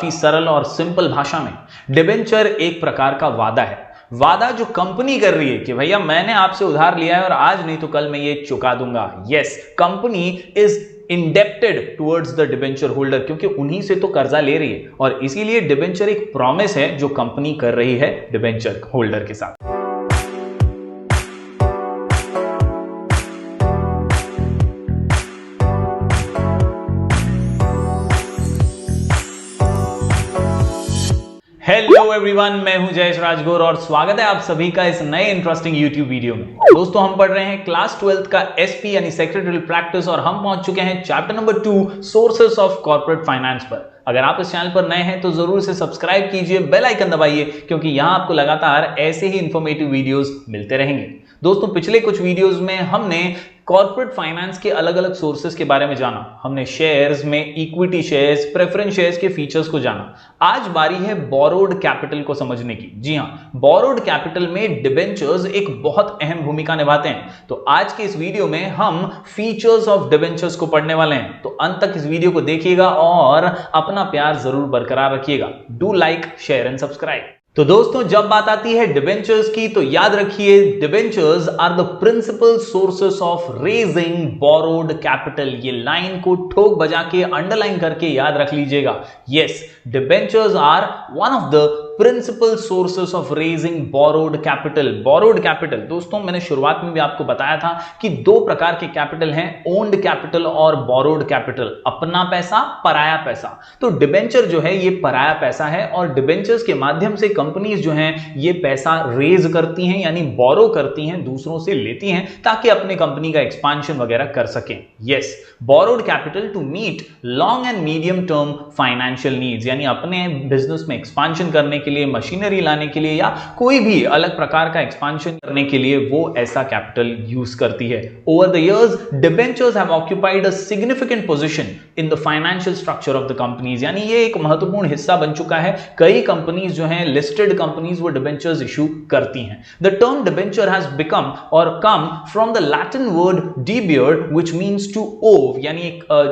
काफी सरल और सिंपल भाषा में, डिबेंचर एक प्रकार का वादा है। वादा जो कंपनी कर रही है कि भैया मैंने आपसे उधार लिया है और आज नहीं तो कल मैं ये चुका दूंगा। Yes, company is indebted towards the debenture holder, क्योंकि उन्हीं से तो कर्जा ले रही है और इसीलिए डिबेंचर एक प्रॉमिस है जो कंपनी कर रही है डिबेंचर होल्डर के साथ। हेलो एवरीवन, मैं हूं जयेश राजगौर और स्वागत है आप सभी का इस नए इंटरेस्टिंग यूट्यूब वीडियो में। दोस्तों, हम पढ़ रहे हैं क्लास 12th का एसपी यानी सेक्रेटरियल प्रैक्टिस और हम पहुंच चुके हैं chapter number 2 sources of corporate finance पर। अगर आप इस चैनल पर नए हैं तो जरूर से सब्सक्राइब कीजिए, बेल आइकन दबाइए, क्योंकि यहां आपको लगातार ऐसे ही इंफॉर्मेटिव वीडियोस मिलते रहेंगे। दोस्तों, पिछले कुछ वीडियोस में हमने कॉर्पोरेट फाइनेंस के अलग अलग सोर्सेस के बारे में जाना। हमने शेयर्स में इक्विटी शेयर्स, प्रेफरेंस शेयर्स के फीचर्स को जाना। आज बारी है बोरोड कैपिटल को समझने की। जी हां, बोरोड कैपिटल में डिबेंचर्स एक बहुत अहम भूमिका निभाते हैं। तो आज के इस वीडियो में हम फीचर्स ऑफ डिबेंचर्स को पढ़ने वाले हैं। तो अंत तक इस वीडियो को देखिएगा और अपना प्यार जरूर बरकरार रखिएगा। Do like, share and subscribe. तो दोस्तों, जब बात आती है डिबेंचर्स की तो याद रखिए, debentures are the principal sources of raising borrowed capital. ये लाइन को ठोक बजा के अंडरलाइन करके याद रख लीजिएगा। Yes, debentures are one of the principal sources of raising borrowed capital. Borrowed capital दोस्तों, मैंने शुरुआत में भी आपको बताया था कि दो प्रकार के कैपिटल हैं, ओन्ड कैपिटल और बोरोड कैपिटल। अपना पैसा, पराया पैसा। तो डिबेंचर जो है ये पराया पैसा है और डिबेंचर्स के माध्यम से कंपनीज जो हैं ये पैसा रेज करती हैं, यानी बोरो करती हैं, दूसरों से लेती हैं ताकि अपने कंपनी का एक्सपांशन वगैरह कर सकें। Yes, borrowed capital to meet long and medium term financial needs, यानी अपने बिजनेस में एक्सपांशन करने के लिए, मशीनरी लाने के लिए या कोई भी अलग प्रकार का एक्सपांशन करने के लिए वो ऐसा कैपिटल यूज करती है। Over the years debentures have occupied a significant position in the financial structure of the companies, यानी ये एक महत्वपूर्ण हिस्सा बन चुका है। कई कंपनीज जो हैं, लिस्टेड कंपनीज, वो डिबेंचर्स इशू करती हैं। The term debenture has become और come from the Latin word debere which means to owe, यानी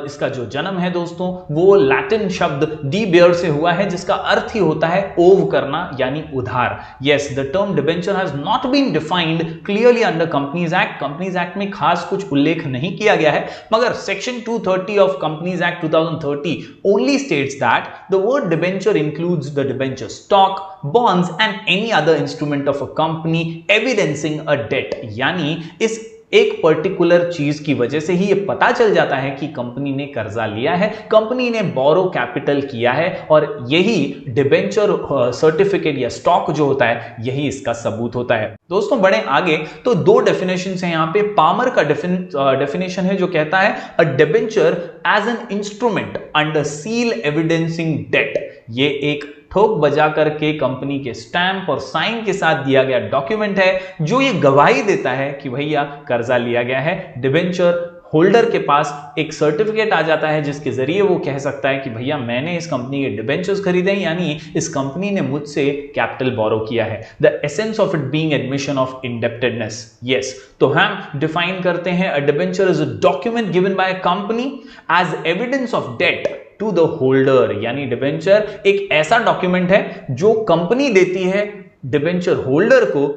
इसका जो जन्म है दोस्तों वो लैटिन शब्द डिबियर से हुआ है जिसका अर्थ ही होता है ओव करना यानी उधार। Yes, the term debenture has not been defined clearly under companies act. Companies act में खास कुछ उल्लेख नहीं किया गया है, मगर section 230 of companies act 2030 only states that the word debenture includes the debenture stock, bonds and any other instrument of a company evidencing a debt, यानी इस एक पर्टिकुलर चीज की वजह से ही ये पता चल जाता है कि कंपनी ने कर्जा लिया है, कंपनी ने बोरो कैपिटल किया है और यही डिबेंचर सर्टिफिकेट या स्टॉक जो होता है यही इसका सबूत होता है। दोस्तों, बढ़े आगे तो दो डेफिनेशन है यहाँ पे। पामर का डेफिनेशन है जो कहता है a debenture as an instrument under seal evidencing debt. ये एक ठोक बजा करके कंपनी के स्टैंप और साइन के साथ दिया गया डॉक्यूमेंट है जो ये गवाही देता है कि भैया कर्जा लिया गया है। डिबेंचर होल्डर के पास एक सर्टिफिकेट आ जाता है जिसके जरिए वो कह सकता है कि भैया मैंने इस कंपनी के डिबेंचर्स खरीदे, यानी इस कंपनी ने मुझसे कैपिटल बोरो किया है। The essence of it being admission of indebtedness. Yes, तो हम डिफाइन करते हैं a debenture is a document given by a company as evidence of debt to the holder, यानी डिबेंचर एक ऐसा डॉक्यूमेंट है जो कंपनी देती है डिबेंचर होल्डर को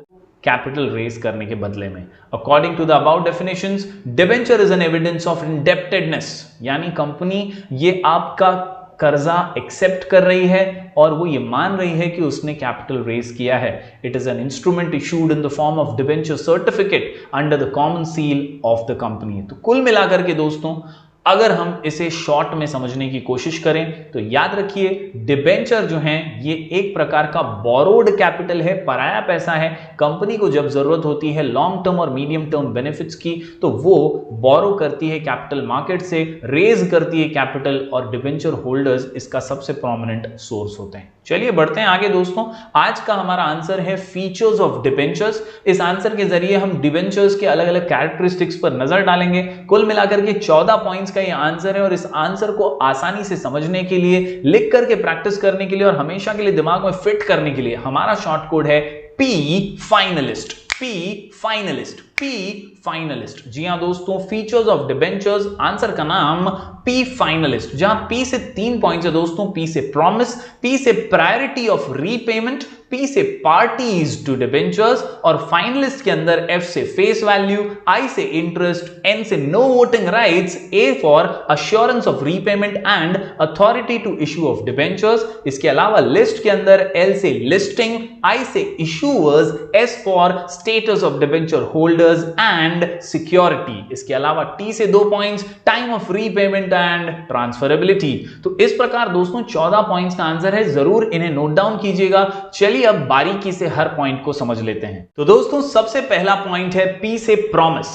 कैपिटल रेज करने के बदले में। According to the about definitions, debenture is an evidence of indebtedness, यानी कंपनी ये आपका कर्जा एक्सेप्ट कर रही है और वो ये मान रही है कि उसने कैपिटल रेज किया है। It is an instrument issued in the form of debenture certificate under the common seal of the company. तो कुल मिलाकर के दोस्तों, अगर हम इसे शॉर्ट में समझने की कोशिश करें तो याद रखिए, डिबेंचर जो हैं ये एक प्रकार का बोरोड कैपिटल है, पराया पैसा है। कंपनी को जब जरूरत होती है लॉन्ग टर्म और मीडियम टर्म बेनिफिट्स की तो वो बोरो करती है कैपिटल मार्केट से, रेज करती है कैपिटल, और डिबेंचर होल्डर्स इसका सबसे प्रोमिनेंट सोर्स होते हैं। चलिए बढ़ते हैं आगे दोस्तों। आज का हमारा आंसर है फीचर्स ऑफ डिबेंचर्स। इस आंसर के जरिए हम डिबेंचर्स के अलग अलग कैरेक्टरिस्टिक्स पर नजर डालेंगे। कुल मिलाकर के 14 पॉइंट्स का ये आंसर है और इस आंसर को आसानी से समझने के लिए, लिख करके प्रैक्टिस करने के लिए और हमेशा के लिए दिमाग में फिट करने के लिए हमारा शॉर्ट कोड है P finalist. P finalist. P finalist. जी हां दोस्तों, फीचर्स ऑफ डिबेंचर्स, आंसर का नाम पी फाइनलिस्ट। जहां पी से 3 पॉइंट्स है दोस्तों, पी से प्रॉमिस, पी से प्रायोरिटी ऑफ रीपेमेंट, पी से पार्टीज टू डिबेंचर्स और फाइनलिस्ट के अंदर एफ से फेस वैल्यू, आई से इंटरेस्ट, एन से no voting rights, A for assurance of repayment and authority to issue of debentures. इसके अलावा लिस्ट के अंदर एल से लिस्टिंग, आई से issuers, S for status of debenture holders and security. इसके अलावा टी से 2 points, time of repayment and transferability. तो इस प्रकार दोस्तों 14 पॉइंट्स का आंसर है, जरूर इन्हें नोट डाउन कीजिएगा। चलिए अब बारीकी से हर पॉइंट को समझ लेते हैं। तो दोस्तों सबसे पहला पॉइंट है पी से promise.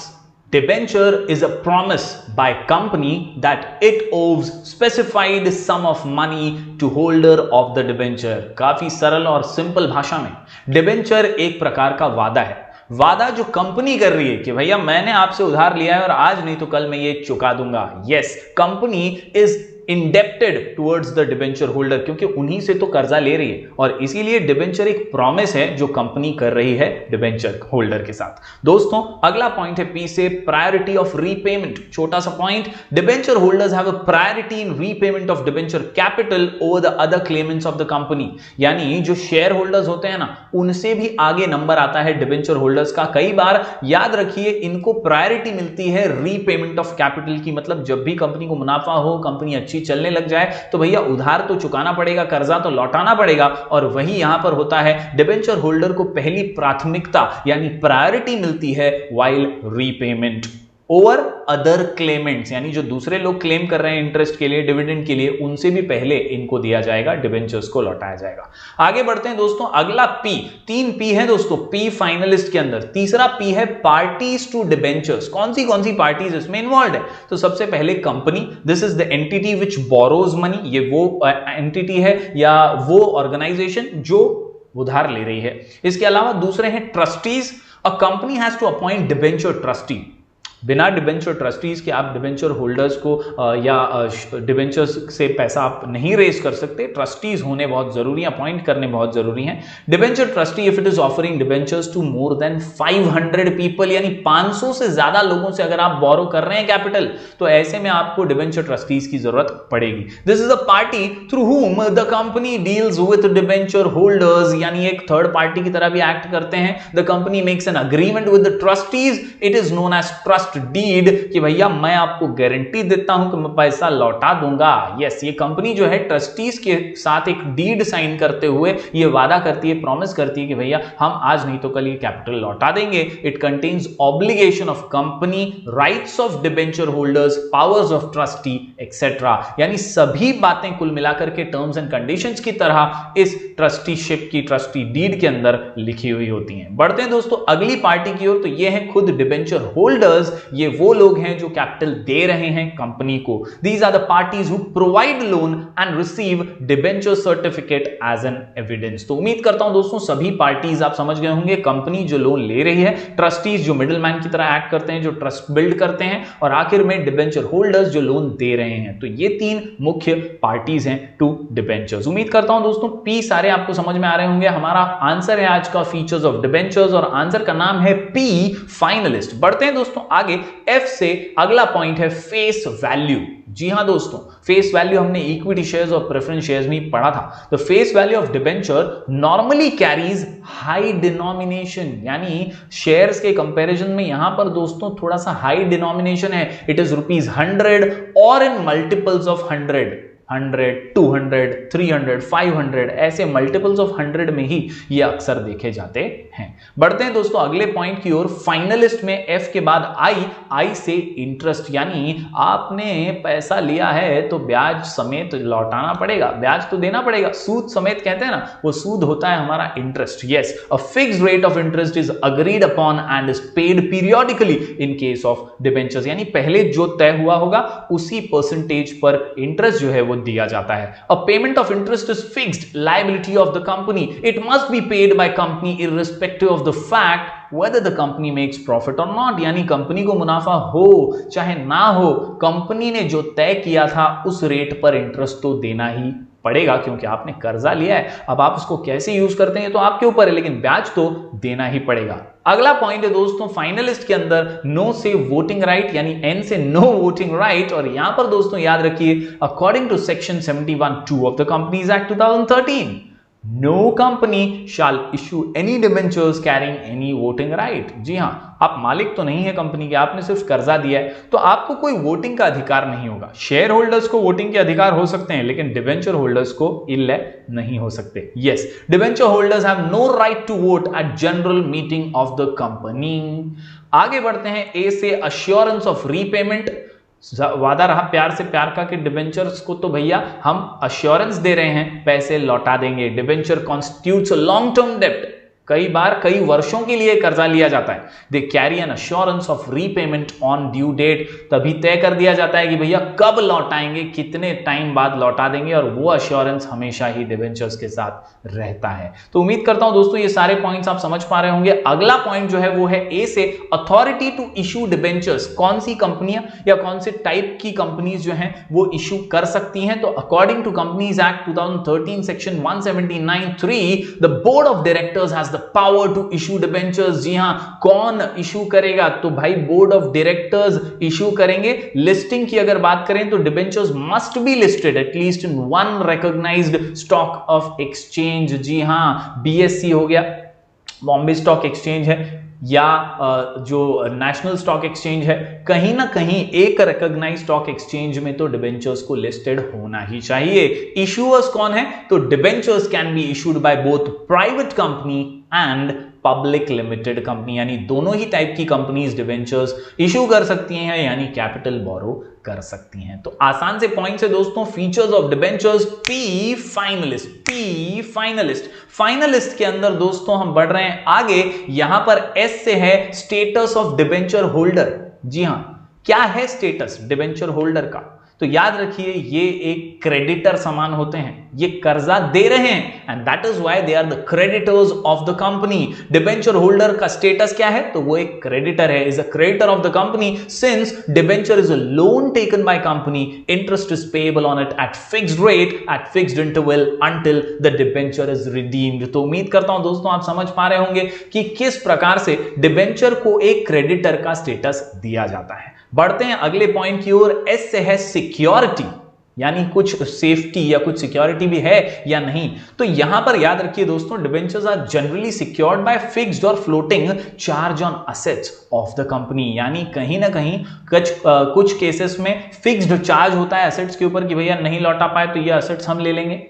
Debenture is a promise by company that it owes specified sum of money to holder of the debenture। काफी सरल और सिंपल भाषा में डिबेंचर एक प्रकार का वादा है। वादा जो कंपनी कर रही है कि भैया मैंने आपसे उधार लिया है और आज नहीं तो कल मैं ये चुका दूंगा। Yes, company is indebted towards the debenture holder, क्योंकि उन्हीं से तो कर्जा ले रही है और इसीलिए डिबेंचर एक प्रॉमिस है जो कंपनी कर रही है डिबेंचर होल्डर के साथ। दोस्तों अगला पॉइंट है पी से प्रायोरिटी ऑफ रीपेमेंट। छोटा सा point, debenture holders have a priority in repayment of debenture capital over the other Clements of the company. यानी जो शेयर होल्डर्स होते हैं ना, उनसे भी आगे नंबर आता है डिबेंचर होल्डर्स का। कई बार याद रखिए इनको प्रायोरिटी मिलती है रीपेमेंट ऑफ कैपिटल की, मतलब जब भी कंपनी को मुनाफा हो, कंपनी अच्छी चलने लग जाए तो भैया उधार तो चुकाना पड़ेगा, कर्जा तो लौटाना पड़ेगा। और वही यहां पर होता है, डिबेंचर होल्डर को पहली प्राथमिकता यानी प्रायोरिटी मिलती है while repayment over other Clements. यानी जो दूसरे लोग क्लेम कर रहे हैं इंटरेस्ट के लिए, डिविडेंड के लिए, उनसे भी पहले इनको दिया जाएगा, डिबेंचर्स को लौटाया जाएगा। आगे बढ़ते हैं दोस्तों, अगला पी, 3 पी है दोस्तों पी फाइनलिस्ट के अंदर। तीसरा पी है पार्टीज टू डिबेंचर्स। कौन सी पार्टीज इसमें इन्वॉल्व है? तो सबसे पहले company, this is the entity which borrows money. ये वो एंटिटी है या वो ऑर्गेनाइजेशन जो उधार ले रही है। इसके अलावा दूसरे हैं trustees. A company has to appoint debenture trustee. बिना डिबेंचर ट्रस्टीज के आप डिबेंचर होल्डर्स को या डिबेंचर्स से पैसा आप नहीं रेज कर सकते। ट्रस्टीज होने बहुत जरूरी है, अपॉइंट करने बहुत जरूरी हैं। Debenture trustee if it is offering debentures to more than 500 people, यानी 500 से ज्यादा लोगों से अगर आप बोरो कर रहे हैं कैपिटल, तो ऐसे में आपको डिबेंचर ट्रस्टीज की जरूरत पड़ेगी। This is a party through whom the company deals with debenture holders, यानी एक थर्ड पार्टी की तरह भी एक्ट करते हैं। The company makes an agreement with the trustees, it is known as trust deed, कि भैया मैं आपको गारंटी देता हूं कि मैं पैसा लौटा दूंगा। यस, ये कंपनी जो है ट्रस्टीज के साथ एक डीड साइन करते हुए ये वादा करती है, प्रॉमिस करती है कि भैया हम आज नहीं तो कल ये कैपिटल लौटा देंगे। It contains obligation of company, rights of debenture holders, powers of trustee etcetera. यानी सभी बातें कुल मिलाकर के टर्म्स एंड कंडीशंस की तरह इस ट्रस्टीशिप की, ट्रस्टी डीड के अंदर लिखी हुई होती हैं। बढ़ते हैं दोस्तों अगली पार्टी की ओर, तो ये है खुद डिबेंचर होल्डर्स। ये वो लोग हैं जो कैपिटल दे रहे हैं कंपनी को। These are the parties who provide loan and receive debenture certificate as an evidence। तो उम्मीद करता हूं दोस्तों सभी पार्टीज आप समझ गए होंगे। कंपनी जो लोन ले रही है, ट्रस्टीज जो मिडिलमैन की तरह एक्ट करते हैं, जो ट्रस्ट बिल्ड करते हैं, और आखिर में डिबेंचर होल्डर्स जो लोन दे रहे हैं। तो ये 3 मुख्य पार्टीज हैं टू डिबेंचर्स। उम्मीद करता हूं दोस्तों पी सारे आपको समझ में आ रहे होंगे। हमारा आंसर है आज का फीचर्स ऑफ डिबेंचर्स और आंसर का नाम है पी फाइनलिस्ट। बढ़ते हैं दोस्तों आगे, एफ से अगला पॉइंट है फेस वैल्यू। जी हां दोस्तों, फेस वैल्यू हमने इक्विटी शेयर्स और प्रेफरेंस शेयर्स में पढ़ा था। The face value of debenture normally carries high denomination, यानी शेयर्स के कंपैरिजन में यहां पर दोस्तों थोड़ा सा हाई डिनोमिनेशन है। इट इज ₹100 और इन मल्टीपल्स ऑफ 100, 200, 300, 500, ऐसे मल्टीपल्स ऑफ 100 में ही ये अक्सर देखे जाते हैं। बढ़ते हैं दोस्तों अगले पॉइंट की ओर। फाइनलिस्ट में एफ के बाद आई से इंटरेस्ट, यानी आपने पैसा लिया है तो ब्याज समेत लौटाना पड़ेगा, ब्याज तो देना पड़ेगा। सूद समेत कहते हैं ना, वो सूद होता है हमारा interest. Yes, a fixed rate of interest is agreed upon and is paid periodically in case of debentures, यानी पहले जो तय हुआ होगा उसी परसेंटेज पर इंटरेस्ट जो है वो दिया जाता है। A payment of interest is fixed liability of the company. It must be paid by company irrespective of the fact whether the company makes profit or not। यानी कंपनी को मुनाफा हो चाहे ना हो, कंपनी ने जो तय किया था उस रेट पर इंटरेस्ट तो देना ही पड़ेगा क्योंकि आपने कर्जा लिया है। अब आप उसको कैसे यूज करते हैं तो आपके ऊपर है, लेकिन ब्याज तो देना ही पड़ेगा। अगला पॉइंट है दोस्तों फाइनलिस्ट के अंदर नो से वोटिंग राइट, यानी एन से नो वोटिंग राइट। और यहां पर दोस्तों याद रखिए according to section 71(2) of the companies act 2013, no company shall issue any debentures carrying any voting right। जी हां, आप मालिक तो नहीं है कंपनी के, आपने सिर्फ कर्जा दिया है तो आपको कोई वोटिंग का अधिकार नहीं होगा। शेयर होल्डर्स को वोटिंग के अधिकार हो सकते हैं लेकिन डिवेंचर होल्डर्स को इल्ले नहीं हो सकते। Yes, debenture holders have no right to vote at general meeting of the company. आगे बढ़ते हैं ए से अश्योरेंस ऑफ रीपेमेंट। वादा रहा प्यार से प्यार का कि डिबेंचर्स को तो भैया हम अश्योरेंस दे रहे हैं, पैसे लौटा देंगे। Debenture constitutes a long term डेप्ट, कई बार कई वर्षों के लिए कर्जा लिया जाता है। They carry an assurance of repayment on due date, तभी तय कर दिया जाता है कि भैया कब लौटाएंगे, कितने टाइम बाद लौटा देंगे, और वो अश्योरेंस हमेशा ही डिबेंचर्स के साथ रहता है। तो उम्मीद करता हूं दोस्तों ये सारे पॉइंट्स आप समझ पा रहे होंगे। अगला पॉइंट जो है वो है ए से अथॉरिटी टू इशू डिबेंचर्स। कौन सी कंपनियां या कौन से टाइप की कंपनीज जो हैं वो इशू कर सकती हैं, तो according to companies act 2013 section 179(3) the board of directors has power to issue debentures. जी हां, कौन इशू करेगा, तो भाई बोर्ड ऑफ डायरेक्टर्स इशू करेंगे। लिस्टिंग की अगर बात करें तो debentures must be listed at least in one recognised stock of exchange. जी हां, बीएससी हो गया, बॉम्बे स्टॉक एक्सचेंज है, या जो नेशनल स्टॉक एक्सचेंज है, कहीं ना कहीं एक रिकॉग्नाइज्ड स्टॉक एक्सचेंज में तो डिबेंचर्स को लिस्टेड होना ही चाहिए। इशूअर्स कौन है, तो debentures can be issued by both private company and public limited company, यानी दोनों ही टाइप की कंपनीज डिबेंचर्स इशू कर सकती हैं, यानी कैपिटल बोरो कर सकती हैं। तो आसान से पॉइंट्स है दोस्तों, features of debentures. P finalist, P finalist, finalist के अंदर दोस्तों हम बढ़ रहे हैं आगे। यहां पर एस से है स्टेटस ऑफ डिबेंचर होल्डर। जी हां, क्या है स्टेटस डिबेंचर होल्डर का, तो याद रखिए ये एक क्रेडिटर समान होते हैं, ये कर्जा दे रहे हैं, and that is why they are the creditors of the company. Debenture holder का स्टेटस क्या है, तो वो एक क्रेडिटर है, is a creditor of the company since debenture is a loan taken by company, interest is payable on it at fixed rate at fixed interval until the debenture is redeemed. तो उम्मीद करता हूं दोस्तों आप समझ पा रहे होंगे कि किस प्रकार से डिबेंचर को एक क्रेडिटर का स्टेटस दिया जाता है। बढ़ते हैं अगले पॉइंट की ओर। एस से है सिक्योरिटी, यानी कुछ सेफ्टी या कुछ सिक्योरिटी भी है या नहीं। तो यहां पर याद रखिए दोस्तों, debentures are generally secured by fixed और floating charge on assets of the company, यानी कहीं ना कहीं कुछ केसेस में फिक्स्ड चार्ज होता है असेट्स के ऊपर कि भैया नहीं लौटा पाए तो ये असेट्स हम ले लेंगे।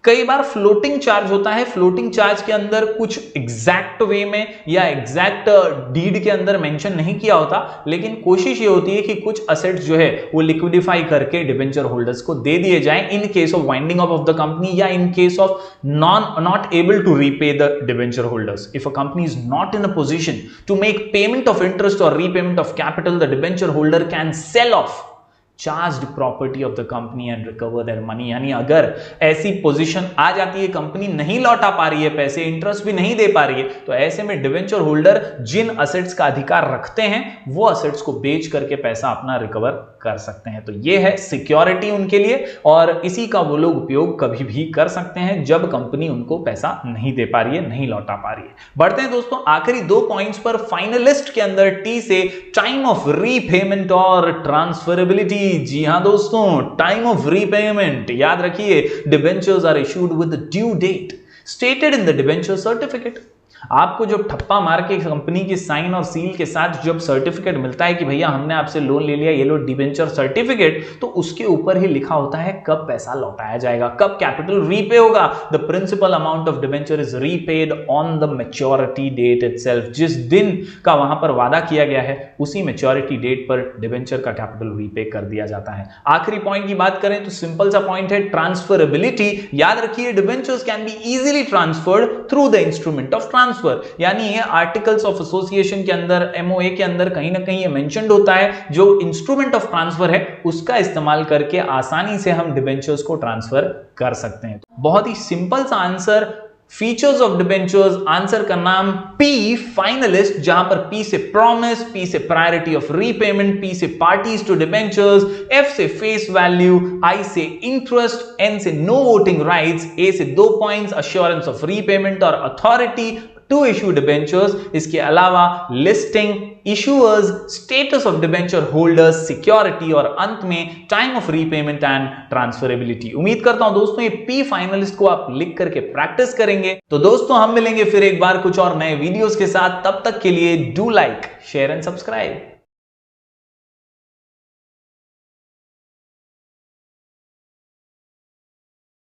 कई बार फ्लोटिंग चार्ज होता है, फ्लोटिंग चार्ज के अंदर कुछ एग्जैक्ट वे में या एग्जैक्ट डीड के अंदर मेंशन नहीं किया होता, लेकिन कोशिश ये होती है कि कुछ असेट्स जो है वो लिक्विडिफाई करके डिबेंचर होल्डर्स को दे दिए जाएं in case of winding up of the company या in case of not able to repay the debenture holders. If a company is not in a position to make payment of interest और repayment of capital, the debenture holder can sell of charged property of the company and recover their money. यानी अगर ऐसी position आ जाती है, company नहीं लौटा पा रही है पैसे, इंटरेस्ट भी नहीं दे पा रही है, तो ऐसे में डिबेंचर होल्डर जिन असेट्स का अधिकार रखते हैं वो असेट्स को बेच करके पैसा अपना रिकवर कर सकते हैं। तो ये है सिक्योरिटी उनके लिए, और इसी का वो लोग उपयोग कभी भी कर सकते हैं जब कंपनी उनको पैसा नहीं दे पा रही है, नहीं लौटा पा रही है। बढ़ते हैं दोस्तों आखिरी दो पॉइंट्स पर। फाइनलिस्ट के अंदर टी से टाइम ऑफ रीपेमेंट और ट्रांसफरेबिलिटी। जी हां दोस्तों, टाइम ऑफ रीपेमेंट याद रखिए, debentures are issued with due date stated in the debenture certificate. आपको जब ठप्पा मार के कंपनी की साइन और सील के साथ जब सर्टिफिकेट मिलता है कि भैया हमने आपसे लोन ले लिया, ये लो डिबेंचर सर्टिफिकेट, तो उसके ऊपर ही लिखा होता है कब पैसा लौटाया जाएगा, कब कैपिटल रीपे होगा। The principal amount of debenture is repaid on the maturity date itself. जिस दिन का वहां पर वादा किया गया है उसी मैच्योरिटी डेट पर डिबेंचर का कैपिटल रीपे कर दिया जाता है। आखिरी पॉइंट की बात करें तो सिंपल सा पॉइंट है ट्रांसफरेबिलिटी। याद रखिए, debentures can be easily transferred through the instrument of transfer, यानी ये आर्टिकल्स ऑफ एसोसिएशन के अंदर, एमओए के अंदर कहीं ना कहीं ये मेंशन्ड होता है, जो इंस्ट्रूमेंट ऑफ ट्रांसफर है उसका इस्तेमाल करके आसानी से हम डिबेंचर्स को ट्रांसफर कर सकते हैं। बहुत ही सिंपल सा answer features of debentures, answer का नाम पी फाइनलिस्ट, जहां पर पी से प्रॉमिस, पी से प्रायोरिटी ऑफ रीपेमेंट, पी से पार्टीज टू डिबेंचर्स, एफ से फेस वैल्यू, आई से इंटरेस्ट, एन से नो वोटिंग राइट्स, ए से 2 पॉइंट्स अश्योरेंस ऑफ रीपेमेंट और अथॉरिटी टू इशू डिबेंचर्स। इसके अलावा listing, issuers, status of debenture holders, security और अंत में time of repayment and transferability. उम्मीद करता हूं दोस्तों ये पी फाइनलिस्ट को आप लिख करके प्रैक्टिस करेंगे। तो दोस्तों हम मिलेंगे फिर एक बार कुछ और नए वीडियोस के साथ, तब तक के लिए do like, share and subscribe.